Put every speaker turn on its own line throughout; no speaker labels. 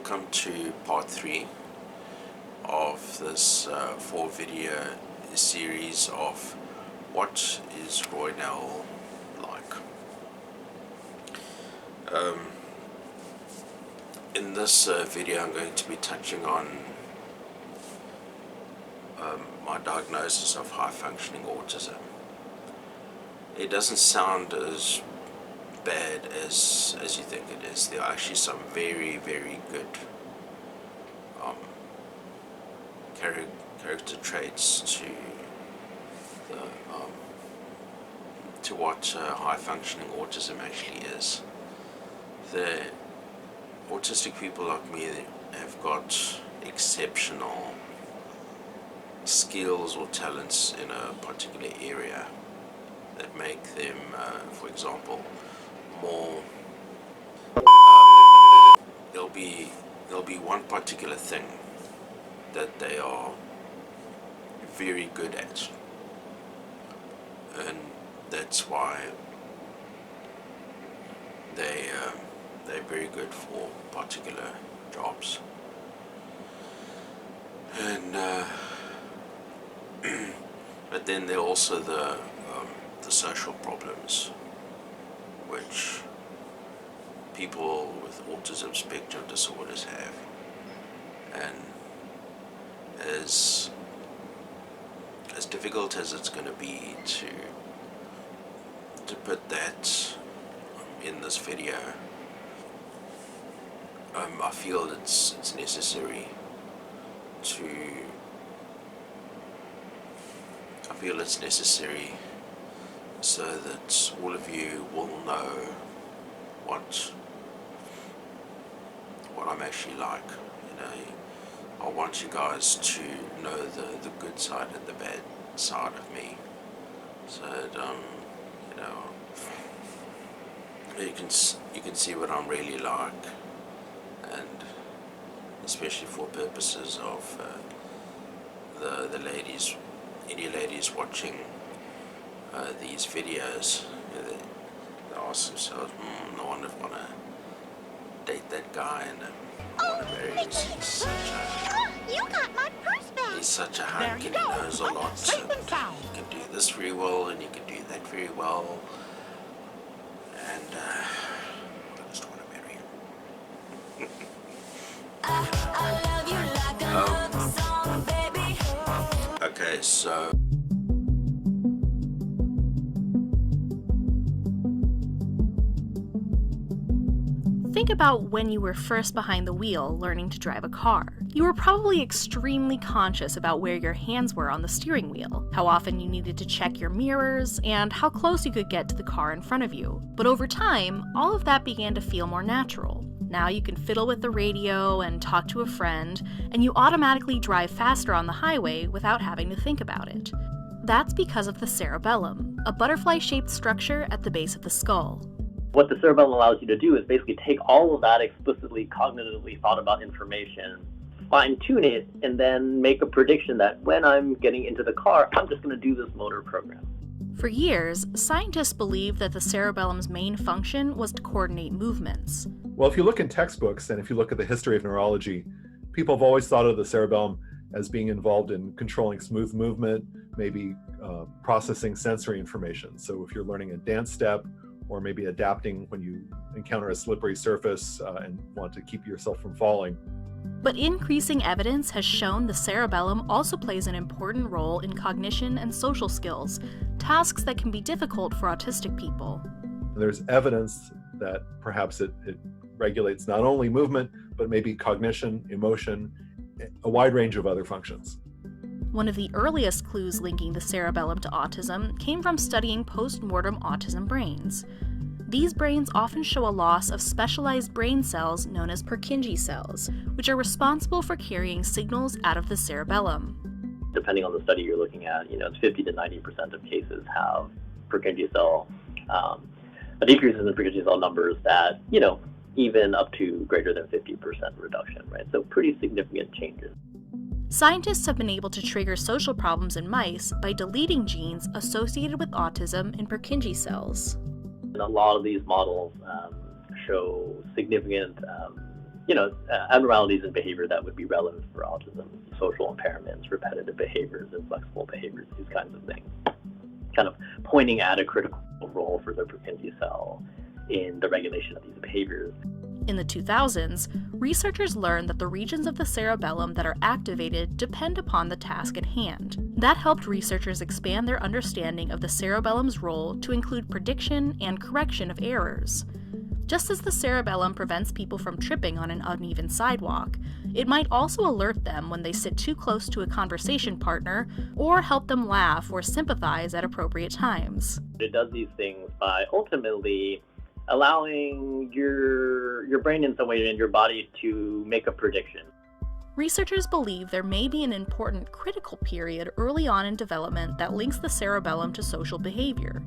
welcome to part 3 of this 4-video series of what is Roy Nell like. In this video I'm going to be touching on my diagnosis of high-functioning autism. It doesn't sound as bad as you think it is. There are actually some very good character traits to what high-functioning autism actually is. The autistic people like me have got exceptional skills or talents in a particular area that make them, for example, more. There'll be one particular thing that they are very good at, and that's why they're very good for particular jobs. And but then there are also the social problems which people with autism spectrum disorders have, and as difficult as it's going to be to put that in this video, I feel it's necessary so that all of you will know what I'm actually like. I want you guys to know the good side and the bad side of me, so that you can see what I'm really like, and especially for purposes of the ladies, any ladies watching these videos, they ask themselves, no one would want to date that guy, and want to marry him. He's such a hunk, and he knows a lot, and he can do this very well, and he can do that very well, and I just want to marry him. Okay, so
think about when you were first behind the wheel learning to drive a car. You were probably extremely conscious about where your hands were on the steering wheel, how often you needed to check your mirrors, and how close you could get to the car in front of you. But over time, all of that began to feel more natural. Now you can fiddle with the radio and talk to a friend, and you automatically drive faster on the highway without having to think about it. That's because of the cerebellum, a butterfly-shaped structure at the base of the skull.
What the cerebellum allows you to do is basically take all of that explicitly, cognitively thought about information, fine-tune it, and then make a prediction that when I'm getting into the car, I'm just going to do this motor program.
For years, scientists believed that the cerebellum's main function was to coordinate movements.
Well, if you look in textbooks and if you look at the history of neurology, people have always thought of the cerebellum as being involved in controlling smooth movement, maybe processing sensory information. So if you're learning a dance step, or maybe adapting when you encounter a slippery surface and want to keep yourself from falling.
But increasing evidence has shown the cerebellum also plays an important role in cognition and social skills, tasks that can be difficult for autistic people.
There's evidence that perhaps it regulates not only movement, but maybe cognition, emotion, a wide range of other functions.
One of the earliest clues linking the cerebellum to autism came from studying post-mortem autism brains. These brains often show a loss of specialized brain cells known as Purkinje cells, which are responsible for carrying signals out of the cerebellum.
Depending on the study you're looking at, it's 50 to 90% of cases have Purkinje cell, a decrease in the Purkinje cell numbers that, even up to greater than 50% reduction, right? So pretty significant changes.
Scientists have been able to trigger social problems in mice by deleting genes associated with autism in Purkinje cells.
And a lot of these models show significant abnormalities in behavior that would be relevant for autism, social impairments, repetitive behaviors, inflexible behaviors, these kinds of things, kind of pointing at a critical role for the Purkinje cell in the regulation of these behaviors.
In the 2000s, researchers learned that the regions of the cerebellum that are activated depend upon the task at hand. That helped researchers expand their understanding of the cerebellum's role to include prediction and correction of errors. Just as the cerebellum prevents people from tripping on an uneven sidewalk, it might also alert them when they sit too close to a conversation partner or help them laugh or sympathize at appropriate times.
It does these things by ultimately allowing your brain in some way and your body to make a prediction.
Researchers believe there may be an important critical period early on in development that links the cerebellum to social behavior.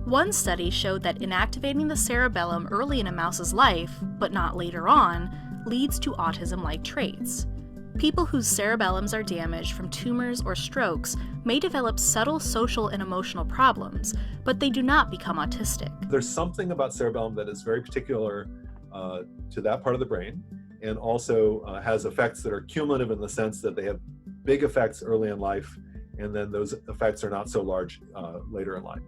One study showed that inactivating the cerebellum early in a mouse's life, but not later on, leads to autism-like traits. People whose cerebellums are damaged from tumors or strokes may develop subtle social and emotional problems, but they do not become autistic.
There's something about cerebellum that is very particular to that part of the brain, and also has effects that are cumulative in the sense that they have big effects early in life, and then those effects are not so large later in life.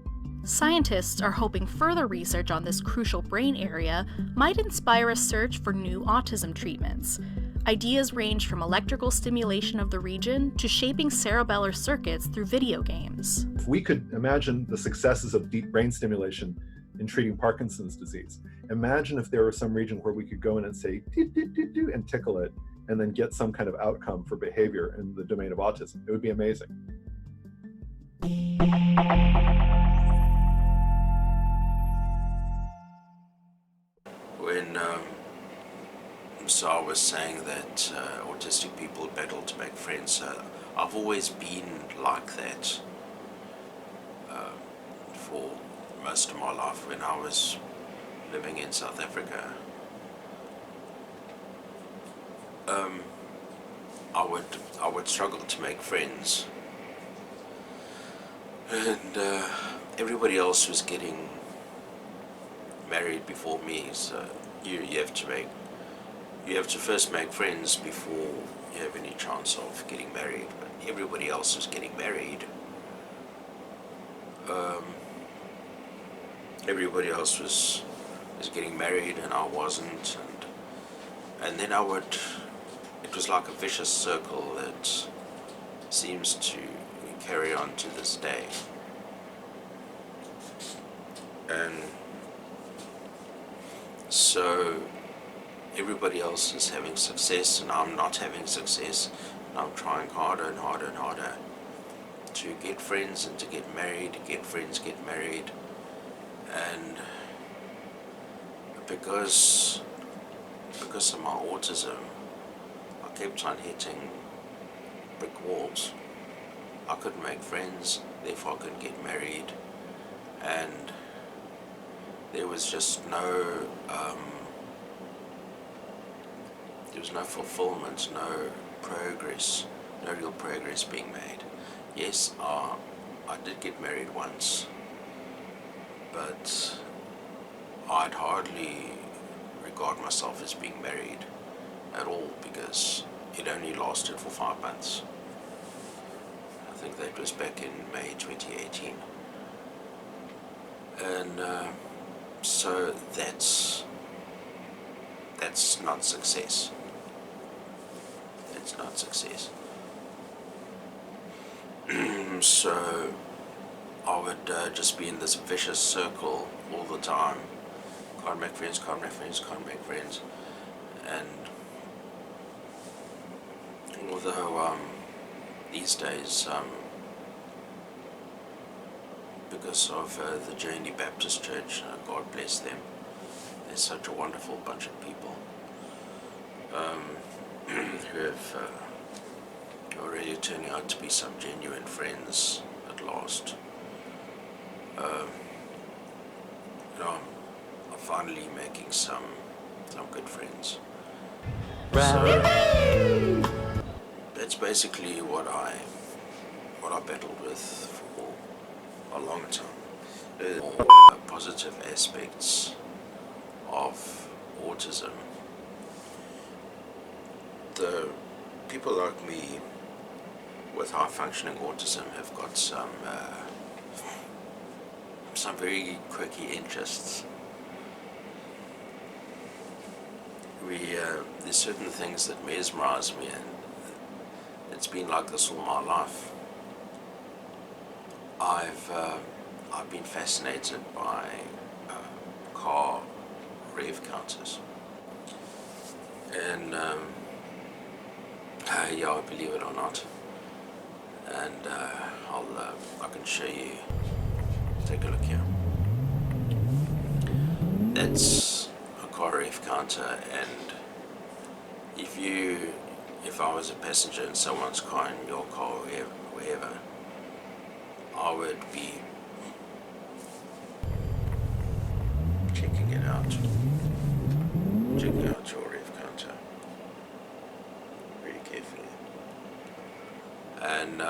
Scientists are hoping further research on this crucial brain area might inspire a search for new autism treatments. Ideas range from electrical stimulation of the region to shaping cerebellar circuits through video games.
If we could imagine the successes of deep brain stimulation in treating Parkinson's disease, imagine if there was some region where we could go in and say, "Do," and tickle it, and then get some kind of outcome for behavior in the domain of autism. It would be amazing.
When Saar was saying that autistic people battle to make friends, I've always been like that for most of my life. When I was living in South Africa, I would struggle to make friends, and everybody else was getting married before me, so you have to first make friends before you have any chance of getting married. But everybody else was getting married. Everybody else was getting married and I wasn't, and then it was like a vicious circle that seems to carry on to this day. And so everybody else is having success and I'm not having success, and I'm trying harder and harder and harder to get friends and to get married, get friends, get married. And because of my autism, I kept on hitting brick walls. I couldn't make friends, therefore I couldn't get married, and there was just no fulfillment, no progress, no real progress being made. Yes, I did get married once, but I'd hardly regard myself as being married at all because it only lasted for 5 months. I think that was back in May 2018. And so that's not success. It's not success. So I would just be in this vicious circle all the time. Can't make friends, can't make friends, can't make friends. And although these days, because of the Journey Baptist Church, God bless them, they're such a wonderful bunch of people who have already turning out to be some genuine friends at last. I'm finally making some good friends. So that's basically what I battled with for a long time. More positive aspects of autism the people like me with high functioning autism have got some very quirky interests. There's certain things that mesmerize me, and it's been like this all my life. I've been fascinated by car rev counters, and yeah, believe it or not, and I can show you. Take a look here. That's a car rev counter, and if I was a passenger in someone's car, in your car, wherever, I would be checking out your rev counter really carefully. And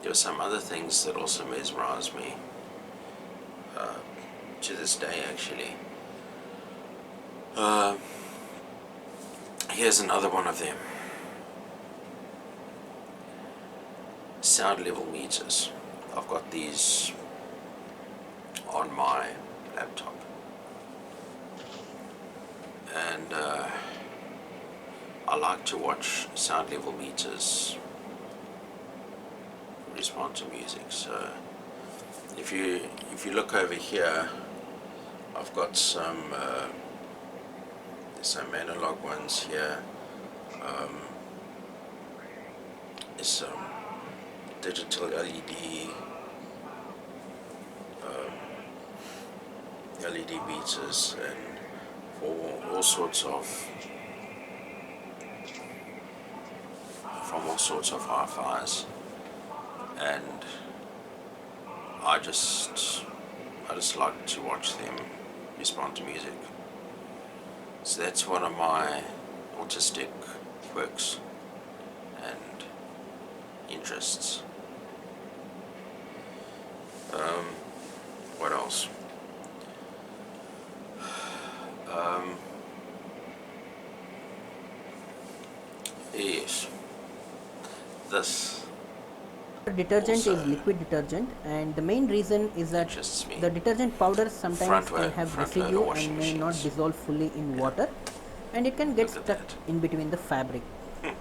there are some other things that also mesmerize me to this day, actually. Here's another one of them. Sound level meters. I've got these on my laptop, and I like to watch sound level meters respond to music. So if you look over here, I've got some there's some analog ones here. There's some digital LED meters, and for all sorts of hi-fis, and I just like to watch them respond to music. So that's one of my autistic quirks and interests. What else? Yes, this
Detergent
also
is liquid detergent, and the main reason is that
interests me.
the detergent powder sometimes
Front
can have
loader
residue
washing
and may not
machines.
dissolve fully in water, and it can get
Look at
stuck
that.
in between the fabric.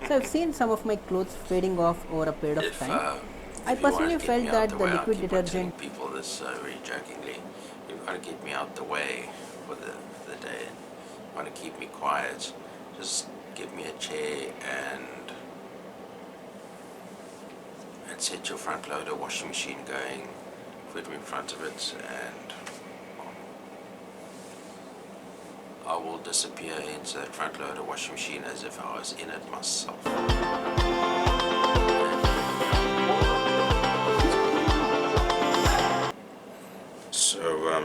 So I've seen some of my clothes fading off over a period of
If,
time. I
if you wanna
personally
get
felt
me out
that
the
the
way, I
liquid
keep on telling
detergent
people this very jokingly. You want to get me out the way for the day. You want to keep me quiet. Just give me a chair and set your front loader washing machine going. Put me in front of it, and I will disappear into that front loader washing machine as if I was in it myself. So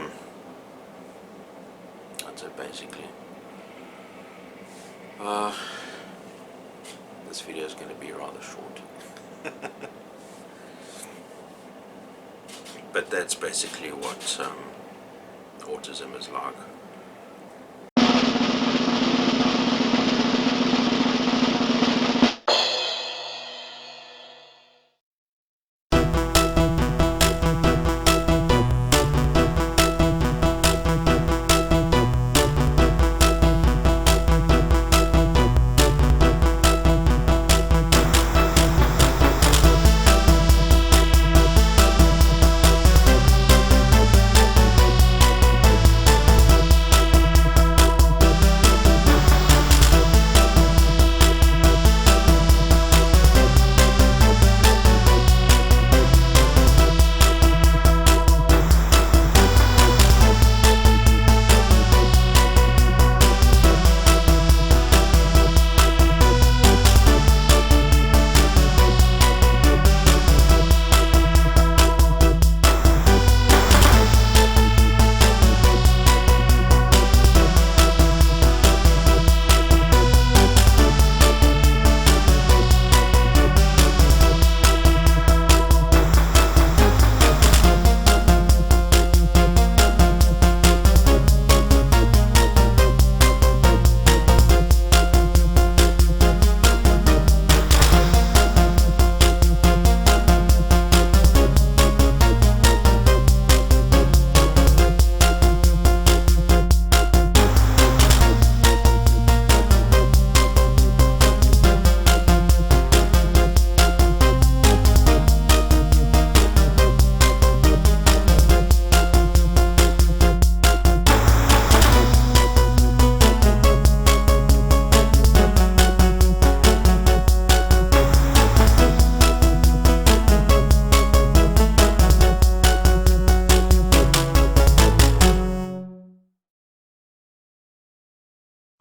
that's it basically. This video is going to be rather short. But that's basically what autism is like.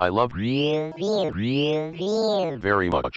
I love very much.